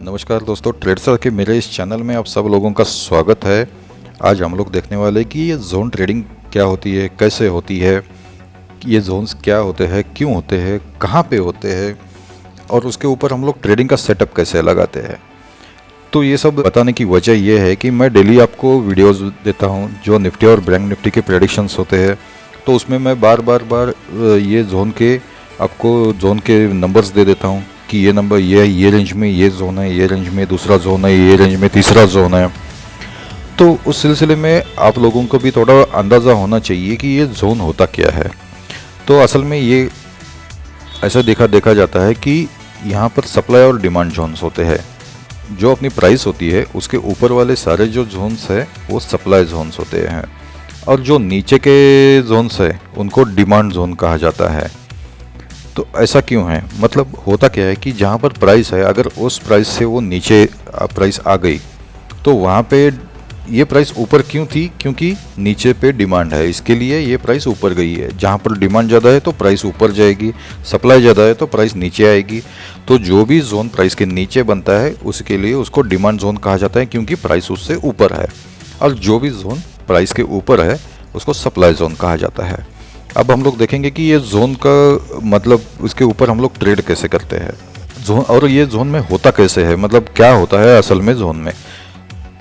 नमस्कार दोस्तों, ट्रेडसर के मेरे इस चैनल में आप सब लोगों का स्वागत है। आज हम लोग देखने वाले कि ये जोन ट्रेडिंग क्या होती है, कैसे होती है, ये जोन्स क्या होते हैं, क्यों होते हैं, कहाँ पे होते हैं और उसके ऊपर हम लोग ट्रेडिंग का सेटअप कैसे लगाते हैं। तो ये सब बताने की वजह ये है कि मैं डेली आपको वीडियोस देता हूँ जो निफ्टी और बैंक निफ्टी के प्रेडिक्शंस होते हैं। तो उसमें मैं बार ये जोन के आपको जोन के नंबर्स दे देता हूँ कि ये नंबर ये रेंज में ये जोन है, ये रेंज में दूसरा जोन है, ये रेंज में तीसरा जोन है। तो उस सिलसिले में आप लोगों को भी थोड़ा अंदाज़ा होना चाहिए कि ये जोन होता क्या है। तो असल में ये ऐसा देखा जाता है कि यहाँ पर सप्लाई और डिमांड जोन्स होते हैं। जो अपनी प्राइस होती है उसके ऊपर वाले सारे जो जोन्स है वो सप्लाई जोन्स होते हैं और जो नीचे के जोन्स है उनको डिमांड जोन कहा जाता है। तो ऐसा क्यों है, मतलब होता क्या है कि जहाँ पर प्राइस है, अगर उस प्राइस से वो नीचे प्राइस आ गई तो वहाँ पे ये प्राइस ऊपर क्यों थी, क्योंकि नीचे पे डिमांड है, इसके लिए ये प्राइस ऊपर गई है। जहाँ पर डिमांड ज़्यादा है तो प्राइस ऊपर जाएगी, सप्लाई ज़्यादा है तो प्राइस नीचे आएगी। तो जो भी जोन प्राइस के नीचे बनता है उसके लिए उसको डिमांड जोन कहा जाता है, क्योंकि प्राइस उससे ऊपर है। और जो भी जोन प्राइस के ऊपर है उसको सप्लाई जोन कहा जाता है। अब हम लोग देखेंगे कि ये जोन का मतलब उसके ऊपर हम लोग ट्रेड कैसे करते हैं जोन, और ये जोन में होता कैसे है, मतलब क्या होता है असल में जोन में।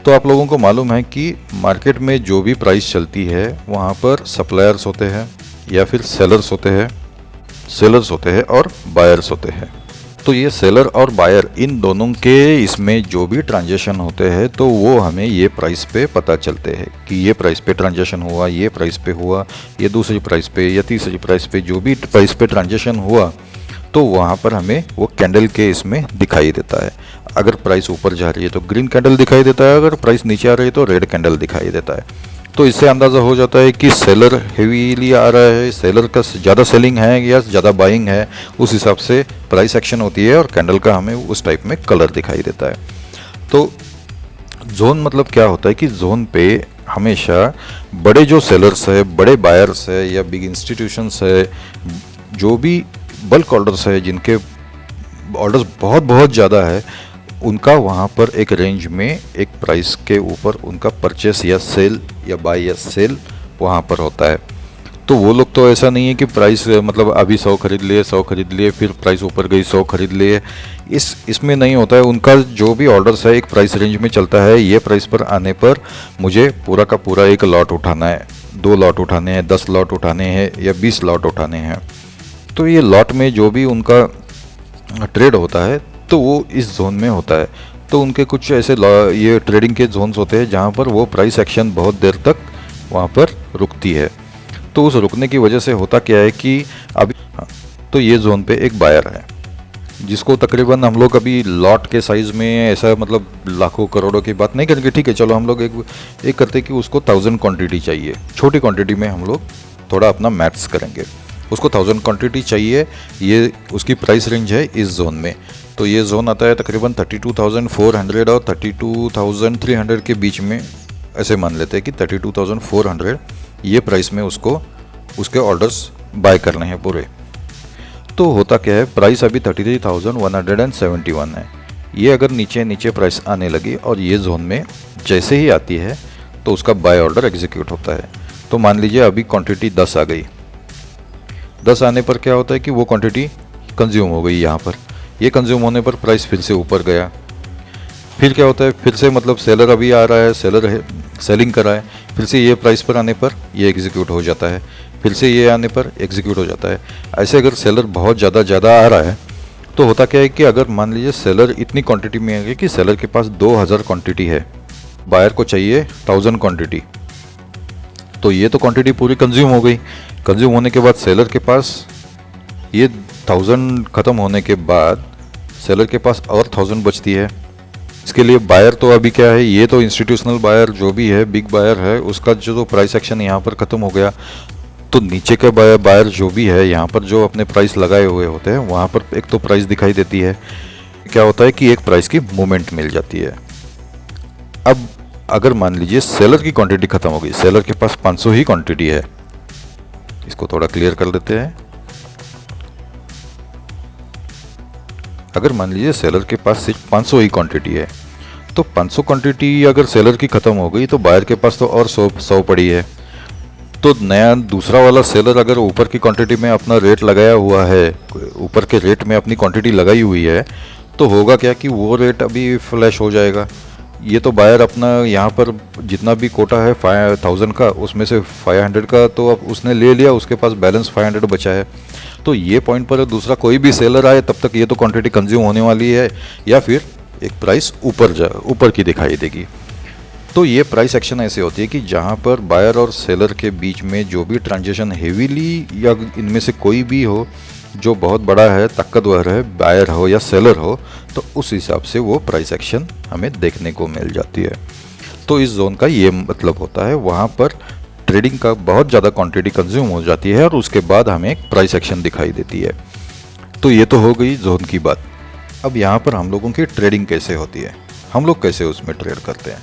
तो आप लोगों को मालूम है कि मार्केट में जो भी प्राइस चलती है वहाँ पर सप्लायर्स होते हैं या फिर सेलर्स होते हैं और बायर्स होते हैं। तो ये सेलर और बायर इन दोनों के इसमें जो भी ट्रांजैक्शन होते हैं तो वो हमें ये प्राइस पे पता चलते हैं कि ये प्राइस पे ट्रांजैक्शन हुआ, ये प्राइस पे हुआ, ये दूसरी प्राइस पे या तीसरी प्राइस पे, जो भी प्राइस पे ट्रांजैक्शन हुआ तो वहाँ पर हमें वो कैंडल के इसमें दिखाई देता है। अगर प्राइस ऊपर जा रही है तो ग्रीन कैंडल दिखाई देता है, अगर प्राइस नीचे आ रही है तो रेड कैंडल दिखाई देता है। तो इससे अंदाज़ा हो जाता है कि सेलर हेवीली आ रहा है, सेलर का ज़्यादा सेलिंग है या ज़्यादा बाइंग है, उस हिसाब से प्राइस एक्शन होती है और कैंडल का हमें उस टाइप में कलर दिखाई देता है। तो जोन मतलब क्या होता है कि जोन पे हमेशा बड़े जो सेलर्स है, बड़े बायर्स है या बिग इंस्टीट्यूशंस है, जो भी बल्क ऑर्डर्स है, जिनके ऑर्डर्स बहुत ज़्यादा है, उनका वहाँ पर एक रेंज में एक प्राइस के ऊपर उनका परचेस या सेल या बाय या सेल वहाँ पर होता है। तो वो लोग तो ऐसा नहीं है कि प्राइस मतलब अभी 100 खरीद लिए फिर प्राइस ऊपर गई 100 खरीद लिए, इसमें नहीं होता है। उनका जो भी ऑर्डर्स है एक प्राइस रेंज में चलता है, ये प्राइस पर आने पर मुझे पूरा का पूरा एक लॉट उठाना है, 2 लॉट उठाने हैं, 10 लॉट उठाने हैं या 20 लॉट उठाने हैं। तो ये लॉट में जो भी उनका ट्रेड होता है तो वो इस जोन में होता है। तो उनके कुछ ऐसे ये ट्रेडिंग के जोन्स होते हैं जहाँ पर वो प्राइस एक्शन बहुत देर तक वहाँ पर रुकती है। तो उस रुकने की वजह से होता क्या है कि अभी तो ये जोन पे एक बायर है जिसको तकरीबन हम लोग अभी लॉट के साइज़ में ऐसा मतलब लाखों करोड़ों की बात नहीं करेंगे, ठीक है, चलो हम लोग एक करते कि उसको 1000 क्वांटिटी चाहिए। छोटी क्वांटिटी में हम लोग थोड़ा अपना मैथ्स करेंगे। उसको 1000 क्वांटिटी चाहिए, ये उसकी प्राइस रेंज है इस जोन में। तो ये जोन आता है तकरीबन 32,400 और 32,300 के बीच में। ऐसे मान लेते हैं कि 32,400 ये प्राइस में उसको उसके ऑर्डर्स बाय करने हैं पूरे। तो होता क्या है, प्राइस अभी 33,171 है। ये अगर नीचे प्राइस आने लगी और ये जोन में जैसे ही आती है तो उसका बाय ऑर्डर एग्जीक्यूट होता है। तो मान लीजिए अभी क्वांटिटी 10 आ गई, 10 आने पर क्या होता है कि वो क्वांटिटी कंज्यूम हो गई यहाँ पर। ये कंज्यूम होने पर प्राइस फिर से ऊपर गया। फिर क्या होता है, फिर से मतलब सेलर अभी आ रहा है, सेलर है सेलिंग कर रहा है, फिर से ये प्राइस पर आने पर ये एग्जीक्यूट हो जाता है, फिर से ये आने पर एग्जीक्यूट हो जाता है। ऐसे अगर सेलर बहुत ज़्यादा आ रहा है तो होता क्या है कि अगर मान लीजिए सेलर इतनी क्वांटिटी में आ गया कि सेलर के पास 2000 क्वांटिटी है, बायर को चाहिए 1000 क्वांटिटी, तो ये तो क्वांटिटी पूरी कंज्यूम हो गई। कंज्यूम होने के बाद सेलर के पास ये 1000 ख़त्म होने के बाद सेलर के पास और 1000 बचती है। इसके लिए बायर तो अभी क्या है, ये तो इंस्टीट्यूशनल बायर जो भी है, बिग बायर है, उसका जो प्राइस एक्शन यहाँ पर ख़त्म हो गया। तो नीचे के बायर जो भी है यहाँ पर जो अपने प्राइस लगाए हुए होते हैं वहाँ पर एक तो प्राइस दिखाई देती है। क्या होता है कि एक प्राइस की मूवमेंट मिल जाती है। अब अगर मान लीजिए सेलर की क्वांटिटी ख़त्म हो गई, सेलर के पास 500 ही क्वांटिटी है, इसको थोड़ा क्लियर कर देते हैं। अगर मान लीजिए सेलर के पास सिर्फ 500 ही क्वांटिटी है, तो 500 क्वांटिटी अगर सेलर की ख़त्म हो गई तो बायर के पास तो और 100 पड़ी है। तो नया दूसरा वाला सेलर अगर ऊपर की क्वांटिटी में अपना रेट लगाया हुआ है, ऊपर के रेट में अपनी क्वांटिटी लगाई हुई है, तो होगा क्या कि वो रेट अभी फ्लैश हो जाएगा। ये तो बायर अपना यहाँ पर जितना भी कोटा है 5000 का, उसमें से 500 का तो अब उसने ले लिया, उसके पास बैलेंस 500 बचा है। तो ये पॉइंट पर दूसरा कोई भी सेलर आए तब तक ये तो क्वांटिटी कंज्यूम होने वाली है, या फिर एक प्राइस ऊपर की दिखाई देगी। तो ये प्राइस एक्शन ऐसे होती है कि जहाँ पर बायर और सेलर के बीच में जो भी ट्रांजेक्शन हेवीली या इनमें से कोई भी हो जो बहुत बड़ा है, ताकतवर है, बायर हो या सेलर हो, तो उस हिसाब से वो प्राइस एक्शन हमें देखने को मिल जाती है। तो इस जोन का ये मतलब होता है, वहाँ पर ट्रेडिंग का बहुत ज़्यादा क्वांटिटी कंज्यूम हो जाती है और उसके बाद हमें एक प्राइस एक्शन दिखाई देती है। तो ये तो हो गई जोन की बात। अब यहाँ पर हम लोगों की ट्रेडिंग कैसे होती है, हम लोग कैसे उसमें ट्रेड करते हैं।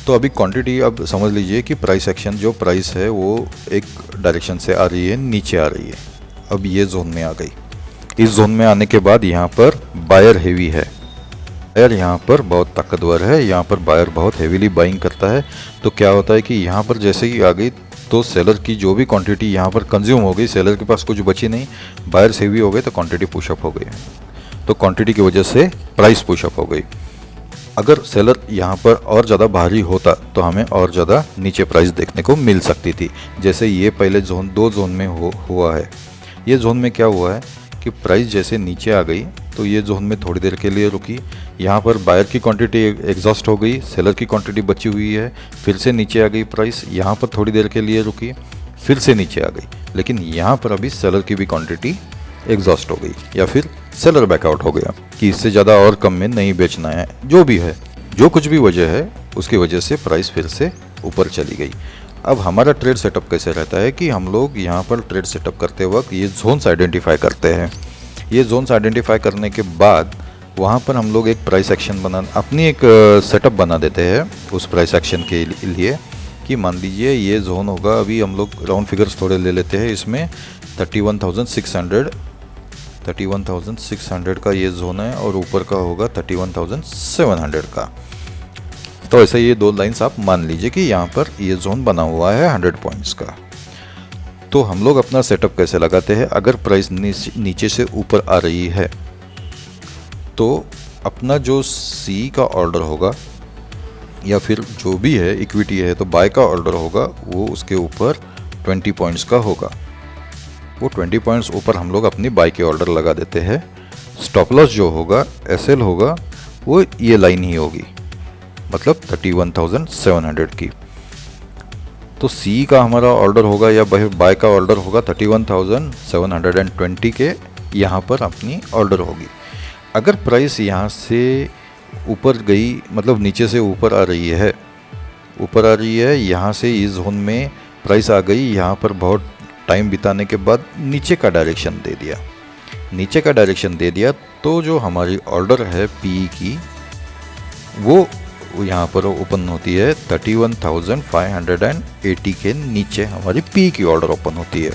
तो अभी क्वांटिटी अब समझ लीजिए कि प्राइस एक्शन जो प्राइस है वो एक डायरेक्शन से आ रही है, नीचे आ रही है। अब ये जोन में आ गई। इस जोन में आने के बाद यहाँ पर बायर हेवी है, बायर यहाँ पर बहुत ताकतवर है, यहाँ पर बायर बहुत हेवीली बाइंग करता है। तो क्या होता है कि यहाँ पर जैसे ही आ गई तो सेलर की जो भी क्वांटिटी यहाँ पर कंज्यूम हो गई, सेलर के पास कुछ बची नहीं, बायर्स हेवी हो गए तो क्वांटिटी पुशअप हो गई। तो क्वांटिटी की वजह से प्राइस पुशअप हो गई। अगर सेलर यहाँ पर और ज़्यादा भारी होता तो हमें और ज़्यादा नीचे प्राइस देखने को मिल सकती थी। जैसे ये पहले दो जोन में हुआ है। ये जोन में क्या हुआ है कि प्राइस जैसे नीचे आ गई तो ये जोन में थोड़ी देर के लिए रुकी, यहाँ पर बायर की क्वांटिटी एग्जॉस्ट हो गई, सेलर की क्वांटिटी बची हुई है, फिर से नीचे आ गई प्राइस, यहाँ पर थोड़ी देर के लिए रुकी, फिर से नीचे आ गई। लेकिन यहाँ पर अभी सेलर की भी क्वांटिटी एग्जॉस्ट हो गई या फिर सेलर बैकआउट हो गया कि इससे ज़्यादा और कम में नहीं बेचना है। जो भी है, जो कुछ भी वजह है, उसकी वजह से प्राइस फिर से ऊपर चली गई। अब हमारा ट्रेड सेटअप कैसे रहता है कि हम लोग यहाँ पर ट्रेड सेटअप करते वक्त ये जोन्स आइडेंटिफाई करते हैं। ये जोन्स आइडेंटिफाई करने के बाद वहाँ पर हम लोग एक प्राइस एक्शन अपनी एक सेटअप बना देते हैं उस प्राइस एक्शन के लिए कि मान लीजिए ये जोन होगा, अभी हम लोग राउंड फिगर्स थोड़े ले लेते हैं, इसमें 31,600 का ये जोन है और ऊपर का होगा 31,700 का। तो ऐसे ये दो लाइंस आप मान लीजिए कि यहाँ पर ये जोन बना हुआ है 100 पॉइंट्स का। तो हम लोग अपना सेटअप कैसे लगाते हैं, अगर प्राइस नीचे से ऊपर आ रही है तो अपना जो सी का ऑर्डर होगा या फिर जो भी है इक्विटी है तो बाय का ऑर्डर होगा, वो उसके ऊपर 20 पॉइंट्स का होगा। वो 20 पॉइंट्स ऊपर हम लोग अपनी बाय के ऑर्डर लगा देते हैं। स्टॉप लॉस जो होगा, एसएल होगा, वो ये लाइन ही होगी, मतलब 31,700 की। तो सी का हमारा ऑर्डर होगा या बाय का ऑर्डर होगा 31,720 के, यहाँ पर अपनी ऑर्डर होगी। अगर प्राइस यहाँ से ऊपर गई, मतलब नीचे से ऊपर आ रही है, यहाँ से इस जोन में प्राइस आ गई, यहाँ पर बहुत टाइम बिताने के बाद नीचे का डायरेक्शन दे दिया, तो जो हमारी ऑर्डर है पी की, वो यहाँ पर ओपन होती है 31,580 के नीचे हमारी पी की ऑर्डर ओपन होती है।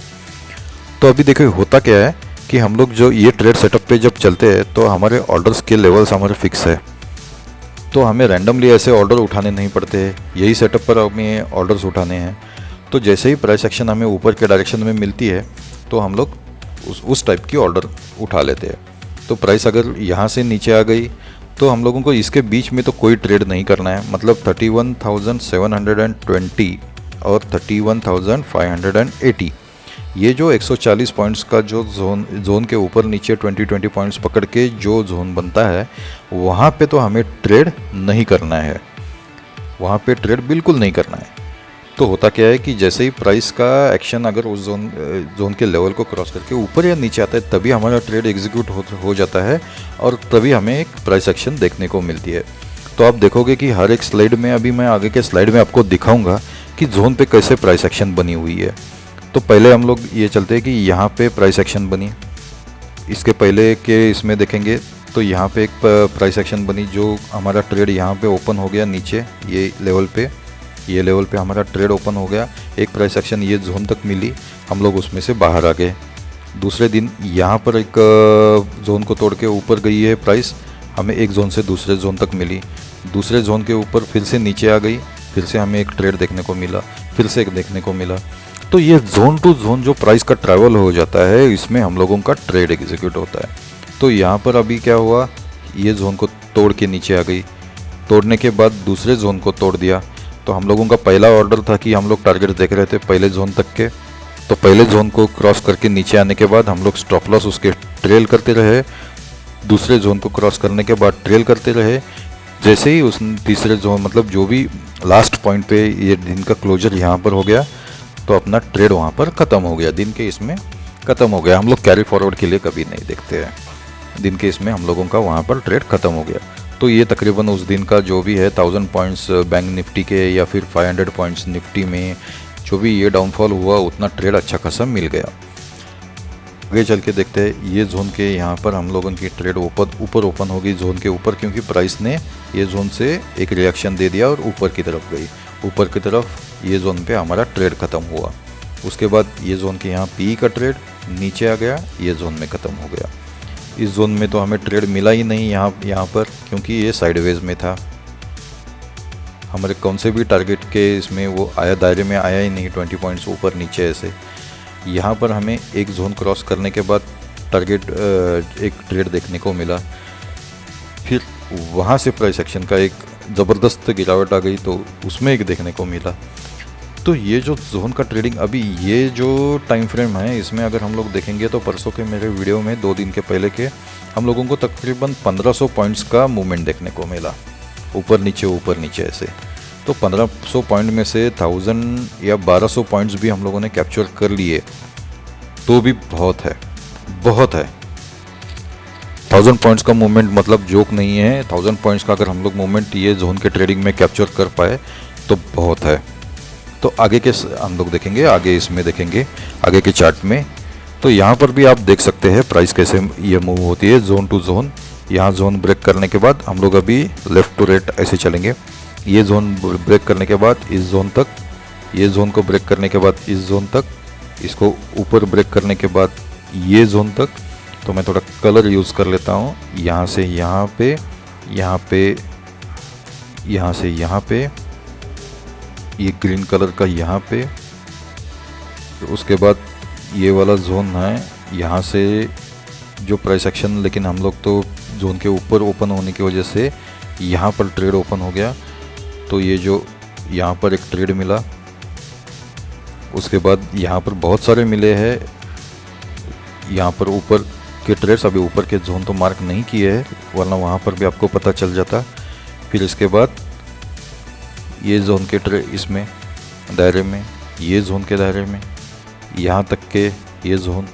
तो अभी देखो होता क्या है कि हम लोग जो ये ट्रेड सेटअप पे जब चलते हैं तो हमारे ऑर्डर्स के लेवल्स हमारे फिक्स है, तो हमें रैंडमली ऐसे ऑर्डर उठाने नहीं पड़ते हैं, यही सेटअप पर हमें ऑर्डर्स उठाने हैं। तो जैसे ही प्राइस एक्शन हमें ऊपर के डायरेक्शन में मिलती है तो हम लोग उस टाइप की ऑर्डर उठा लेते हैं। तो प्राइस अगर यहाँ से नीचे आ गई तो हम लोगों को इसके बीच में तो कोई ट्रेड नहीं करना है, मतलब 31,720 और 31,580, ये जो 140 पॉइंट्स का जो जोन के ऊपर नीचे 20 पॉइंट्स पकड़ के जो जोन बनता है, वहाँ पे तो हमें ट्रेड नहीं करना है, वहाँ पे ट्रेड बिल्कुल नहीं करना है। तो होता क्या है कि जैसे ही प्राइस का एक्शन अगर उस जोन के लेवल को क्रॉस करके ऊपर या नीचे आता है, तभी हमारा ट्रेड एग्जीक्यूट हो जाता है और तभी हमें एक प्राइस एक्शन देखने को मिलती है। तो आप देखोगे कि हर एक स्लाइड में, अभी मैं आगे के स्लाइड में आपको दिखाऊंगा कि जोन पे कैसे प्राइस एक्शन बनी हुई है। तो पहले हम लोग ये चलते हैं कि यहाँ पे प्राइस एक्शन बनी, इसके पहले के इसमें देखेंगे तो यहाँ पे एक प्राइस एक्शन बनी, जो हमारा ट्रेड यहाँ पे ओपन हो गया नीचे, ये लेवल पे हमारा ट्रेड ओपन हो गया। एक प्राइस एक्शन ये जोन तक मिली, हम लोग उसमें से बाहर आ गए। दूसरे दिन यहाँ पर एक जोन को तोड़ के ऊपर गई है प्राइस, हमें एक जोन से दूसरे जोन तक मिली, दूसरे जोन के ऊपर फिर से नीचे आ गई, फिर से हमें एक ट्रेड देखने को मिला, फिर से एक देखने को मिला। तो ये जोन टू जोन जो प्राइस का ट्रैवल हो जाता है, इसमें हम लोगों का ट्रेड एग्जीक्यूट होता है। तो यहाँ पर अभी क्या हुआ, ये जोन को तोड़ के नीचे आ गई, तोड़ने के बाद दूसरे जोन को तोड़ दिया। तो हम लोगों का पहला ऑर्डर था कि हम लोग टारगेट देख रहे थे पहले जोन तक के, तो पहले जोन को क्रॉस करके नीचे आने के बाद हम लोग स्टॉप लॉस उसके ट्रेल करते रहे, दूसरे जोन को क्रॉस करने के बाद ट्रेल करते रहे। जैसे ही उस तीसरे जोन मतलब जो भी लास्ट पॉइंट पे ये दिन का क्लोजर यहाँ पर हो गया, तो अपना ट्रेड वहाँ पर ख़त्म हो गया, दिन के इसमें ख़त्म हो गया। हम लोग कैरी फॉरवर्ड के लिए कभी नहीं देखते हैं, दिन के इसमें हम लोगों का वहाँ पर ट्रेड ख़त्म हो गया। तो ये तकरीबन उस दिन का जो भी है 1000 पॉइंट्स बैंक निफ्टी के या फिर 500 पॉइंट्स निफ्टी में जो भी ये डाउनफॉल हुआ, उतना ट्रेड अच्छा खासा मिल गया। आगे चल के देखते हैं, ये जोन के यहाँ पर हम लोगों की ट्रेड ऊपर ओपन होगी जोन के ऊपर, क्योंकि प्राइस ने ये जोन से एक रिएक्शन दे दिया और ऊपर की तरफ गई, ऊपर की तरफ ये जोन पे हमारा ट्रेड ख़त्म हुआ। उसके बाद ये जोन के यहाँ पी का ट्रेड नीचे आ गया, ये जोन में ख़त्म हो गया। इस जोन में तो हमें ट्रेड मिला ही नहीं यहाँ पर, क्योंकि ये साइडवेज में था, हमारे कौन से भी टारगेट के इसमें वो आया, दायरे में आया ही नहीं, 20 पॉइंट्स ऊपर नीचे ऐसे। यहाँ पर हमें एक जोन क्रॉस करने के बाद टारगेट एक ट्रेड देखने को मिला, फिर वहाँ से प्राइस एक्शन का एक ज़बरदस्त गिरावट आ गई, तो उसमें एक देखने को मिला। तो ये जो जोन का ट्रेडिंग, अभी ये जो टाइम फ्रेम है, इसमें अगर हम लोग देखेंगे तो परसों के मेरे वीडियो में 2 दिन के पहले के हम लोगों को तकरीबन 1500 पॉइंट्स का मूवमेंट देखने को मिला, ऊपर नीचे ऐसे। तो 1500 पॉइंट में से 1000 या 1200 पॉइंट्स भी हम लोगों ने कैप्चर कर लिए, तो भी बहुत है। 1000 पॉइंट्स का मूवमेंट मतलब जोक नहीं है। 1000 पॉइंट्स का अगर हम लोग मूवमेंट ये जोन के ट्रेडिंग में कैप्चर कर पाए तो बहुत है। तो आगे के हम लोग देखेंगे, आगे इसमें देखेंगे आगे के चार्ट में। तो यहाँ पर भी आप देख सकते हैं प्राइस कैसे ये मूव होती है जोन टू जोन। यहाँ जोन ब्रेक करने के बाद हम लोग अभी लेफ़्ट टू राइट ऐसे चलेंगे। ये जोन ब्रेक करने के बाद इस जोन तक, ये जोन को ब्रेक करने के बाद इस जोन तक, इसको ऊपर ब्रेक करने के बाद ये जोन तक। तो मैं थोड़ा कलर यूज़ कर लेता हूँ, यहाँ से यहाँ पे, यहाँ पे, यहाँ से यहाँ पे, ये ग्रीन कलर का यहाँ पे। तो उसके बाद ये वाला जोन है, यहाँ से जो प्राइस एक्शन, लेकिन हम लोग तो जोन के ऊपर ओपन होने की वजह से यहाँ पर ट्रेड ओपन हो गया। तो ये जो यहाँ पर एक ट्रेड मिला, उसके बाद यहाँ पर बहुत सारे मिले हैं। यहाँ पर ऊपर के ट्रेड्स, अभी ऊपर के जोन तो मार्क नहीं किए हैं, वरना वहाँ पर भी आपको पता चल जाता। फिर इसके बाद ये जोन के ट्रेड इसमें दायरे में, ये जोन के दायरे में, यहाँ तक के ये जोन।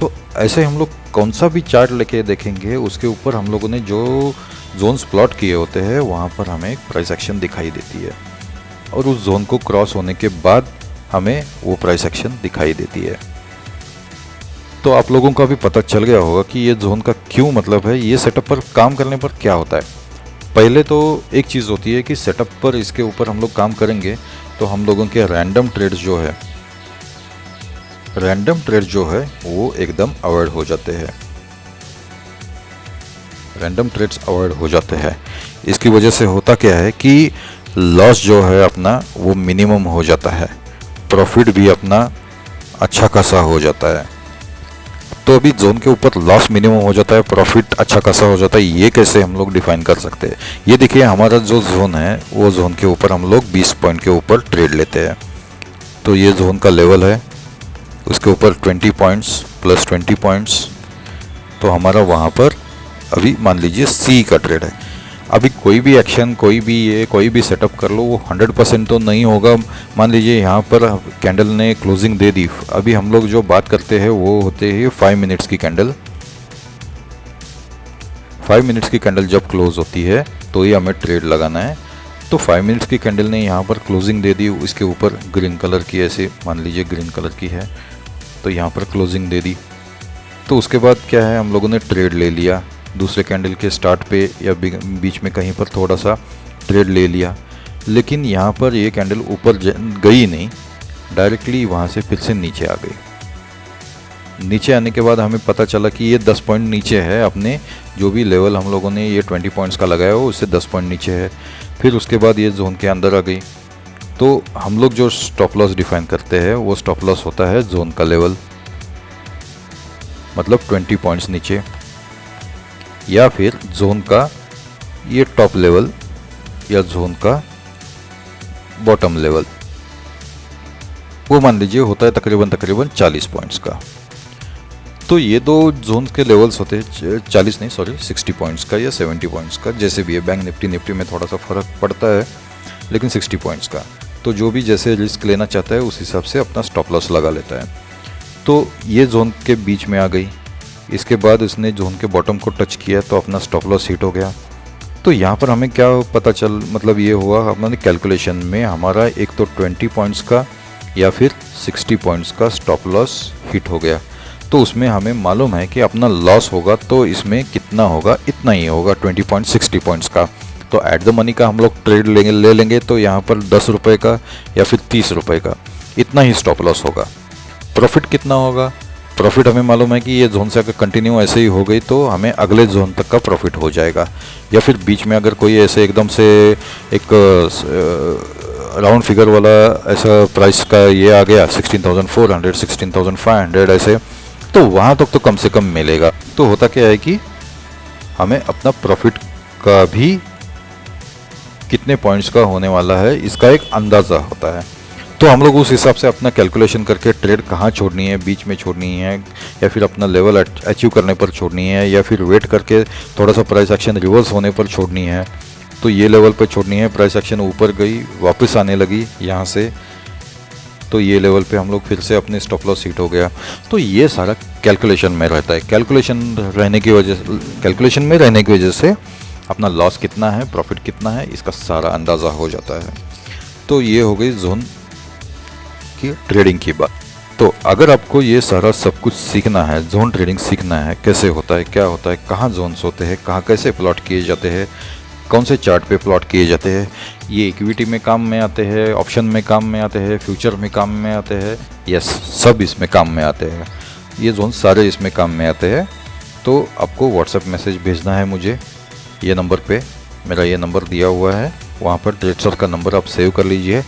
तो ऐसे हम लोग कौन सा भी चार्ट लेके देखेंगे, उसके ऊपर हम लोगों ने जो जोन्स प्लॉट किए होते हैं, वहाँ पर हमें एक प्राइस एक्शन दिखाई देती है, और उस जोन को क्रॉस होने के बाद हमें वो प्राइस एक्शन दिखाई देती है। तो आप लोगों को भी पता चल गया होगा कि ये जोन का क्यों मतलब है, ये सेटअप पर काम करने पर क्या होता है। पहले तो एक चीज़ होती है कि सेटअप पर इसके ऊपर हम लोग काम करेंगे तो हम लोगों के रैंडम ट्रेड्स जो है वो एकदम अवॉइड हो जाते हैं, रैंडम ट्रेड्स अवॉइड हो जाते हैं। इसकी वजह से होता क्या है कि लॉस जो है अपना वो मिनिमम हो जाता है, प्रॉफिट भी अपना अच्छा खासा हो जाता है। तो अभी जोन के ऊपर लॉस मिनिमम हो जाता है, प्रॉफिट अच्छा खासा हो जाता है। ये कैसे हम लोग डिफाइन कर सकते हैं, ये देखिए हमारा जो जोन है वो जोन के ऊपर हम लोग 20 पॉइंट के ऊपर ट्रेड लेते हैं। तो ये जोन का लेवल है, उसके ऊपर 20 पॉइंट्स प्लस 20 पॉइंट्स, तो हमारा वहाँ पर अभी मान लीजिए सी का ट्रेड है। अभी कोई भी एक्शन, कोई भी सेटअप कर लो, वो 100% तो नहीं होगा। मान लीजिए यहाँ पर कैंडल ने क्लोजिंग दे दी, अभी हम लोग जो बात करते हैं वो होते हैं 5 मिनट्स की कैंडल। 5 मिनट्स की कैंडल जब क्लोज होती है तो ये हमें ट्रेड लगाना है। तो 5 मिनट्स की कैंडल ने यहाँ पर क्लोजिंग दे दी, इसके ऊपर ग्रीन कलर की, ऐसे मान लीजिए ग्रीन कलर की है, तो यहाँ पर क्लोजिंग दे दी। तो उसके बाद क्या है, हम लोगों ने ट्रेड ले लिया, दूसरे कैंडल के स्टार्ट पे या बीच में कहीं पर थोड़ा सा ट्रेड ले लिया। लेकिन यहाँ पर ये कैंडल ऊपर गई नहीं, डायरेक्टली वहाँ से फिर से नीचे आ गई। नीचे आने के बाद हमें पता चला कि ये 10 पॉइंट नीचे है, अपने जो भी लेवल हम लोगों ने ये 20 पॉइंट्स का लगाया हो उससे 10 पॉइंट नीचे है। फिर उसके बाद ये जोन के अंदर आ गई। तो हम लोग जो स्टॉप लॉस डिफाइन करते हैं वो स्टॉप लॉस होता है जोन का लेवल, मतलब 20 पॉइंट्स नीचे, या फिर जोन का ये टॉप लेवल या जोन का बॉटम लेवल, वो मान लीजिए होता है तकरीबन 40 पॉइंट्स का। तो ये दो जोन्स के लेवल्स होते हैं 40 नहीं सॉरी 60 पॉइंट्स का या 70 पॉइंट्स का, जैसे भी है। बैंक निफ्टी में थोड़ा सा फ़र्क पड़ता है, लेकिन 60 पॉइंट्स का। तो जो भी जैसे रिस्क लेना चाहता है उस हिसाब से अपना स्टॉप लॉस लगा लेता है। तो ये जोन के बीच में आ गई, इसके बाद इसने जोन के बॉटम को टच किया तो अपना स्टॉप लॉस हिट हो गया। तो यहाँ पर हमें क्या पता चल, मतलब ये हुआ हमारे कैलकुलेशन में हमारा एक तो 20 पॉइंट्स का या फिर 60 पॉइंट्स का स्टॉप लॉस हिट हो गया। तो उसमें हमें मालूम है कि अपना लॉस होगा तो इसमें कितना होगा, इतना ही होगा 20 पॉइंट 60 पॉइंट्स का। तो एट द मनी का हम लोग ट्रेड ले लेंगे तो यहाँ पर 10 रुपये का या फिर 30 रुपये का इतना ही स्टॉप लॉस होगा। प्रॉफिट कितना होगा, प्रॉफिट हमें मालूम है कि ये जोन से अगर कंटिन्यू ऐसे ही हो गई तो हमें अगले जोन तक का प्रॉफिट हो जाएगा। या फिर बीच में अगर कोई ऐसे एकदम से एक राउंड फिगर वाला ऐसा प्राइस का ये आ गया 16,400 16,500 ऐसे, तो वहाँ तक तो कम से कम मिलेगा। तो होता क्या है कि हमें अपना प्रॉफिट का भी कितने पॉइंट्स का होने वाला है इसका एक अंदाज़ा होता है। तो हम लोग उस हिसाब से अपना कैलकुलेशन करके ट्रेड कहाँ छोड़नी है, बीच में छोड़नी है या फिर अपना लेवल अचीव करने पर छोड़नी है या फिर वेट करके थोड़ा सा प्राइस एक्शन रिवर्स होने पर छोड़नी है। तो ये लेवल पर छोड़नी है, प्राइस एक्शन ऊपर गई वापस आने लगी यहाँ से, तो ये लेवल पे हम लोग फिर से अपने स्टॉप लॉस हिट हो गया। तो ये सारा कैलकुलेशन में रहता है। कैलकुलेशन में रहने की वजह से अपना लॉस कितना है, प्रॉफिट कितना है, इसका सारा अंदाज़ा हो जाता है। तो ये हो गई जोन की ट्रेडिंग की बात। तो अगर आपको ये सारा सब कुछ सीखना है, जोन ट्रेडिंग सीखना है, कैसे होता है, क्या होता है, कहाँ जोन्स होते हैं, कहाँ कैसे प्लॉट किए जाते हैं, कौन से चार्ट पे प्लॉट किए जाते हैं, ये इक्विटी में काम में आते हैं, ऑप्शन में काम में आते हैं, फ्यूचर में काम में आते हैं, यस सब इसमें काम में आते हैं, ये जोन सारे इसमें काम में आते हैं। तो आपको व्हाट्सएप मैसेज भेजना है मुझे, ये नंबर पे, मेरा ये नंबर दिया हुआ है, वहाँ पर ट्रेडसर का नंबर आप सेव कर लीजिए।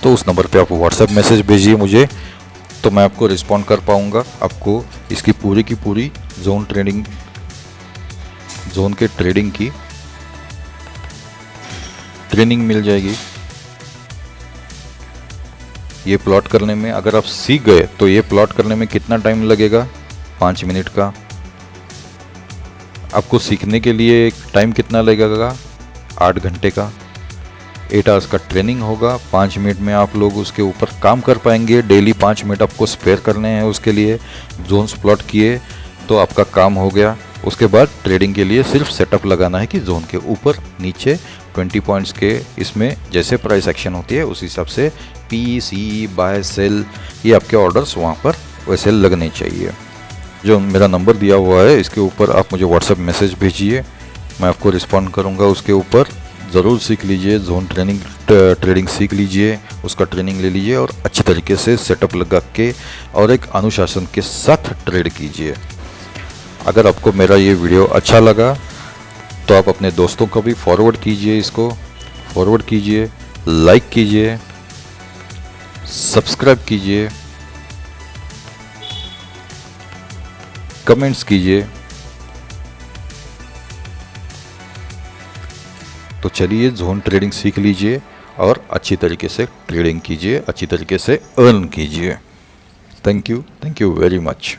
तो उस नंबर पे आप व्हाट्सएप मैसेज भेजिए मुझे, तो मैं आपको रिस्पॉन्ड कर पाऊँगा। आपको इसकी पूरी की पूरी जोन के ट्रेडिंग की ट्रेनिंग मिल जाएगी। ये प्लॉट करने में अगर आप सीख गए तो ये प्लॉट करने में कितना टाइम लगेगा, 5 मिनट का। आपको सीखने के लिए टाइम कितना लगेगा, 8 घंटे का। 8 आवर्स का ट्रेनिंग होगा, 5 मिनट में आप लोग उसके ऊपर काम कर पाएंगे। डेली 5 मिनट आपको स्पेयर करने हैं उसके लिए। जोन्स प्लॉट किए तो आपका काम हो गया। उसके बाद ट्रेडिंग के लिए सिर्फ सेटअप लगाना है कि जोन के ऊपर नीचे 20 पॉइंट्स के इसमें जैसे प्राइस एक्शन होती है उस हिसाब से पी सी बाय सेल ये आपके ऑर्डर्स वहाँ पर वैसे लगने चाहिए। जो मेरा नंबर दिया हुआ है इसके ऊपर आप मुझे व्हाट्सएप मैसेज भेजिए, मैं आपको रिस्पॉन्ड करूँगा उसके ऊपर। ज़रूर सीख लीजिए, जोन ट्रेडिंग सीख लीजिए, उसका ट्रेनिंग ले लीजिए और अच्छी तरीके से सेटअप लगा के और एक अनुशासन के साथ ट्रेड कीजिए। अगर आपको मेरा ये वीडियो अच्छा लगा तो आप अपने दोस्तों को भी फॉरवर्ड कीजिए, इसको फॉरवर्ड कीजिए, लाइक कीजिए, सब्सक्राइब कीजिए, कमेंट्स कीजिए। तो चलिए जोन ट्रेडिंग सीख लीजिए और अच्छी तरीके से ट्रेडिंग कीजिए, अच्छी तरीके से अर्न कीजिए। Thank you very much.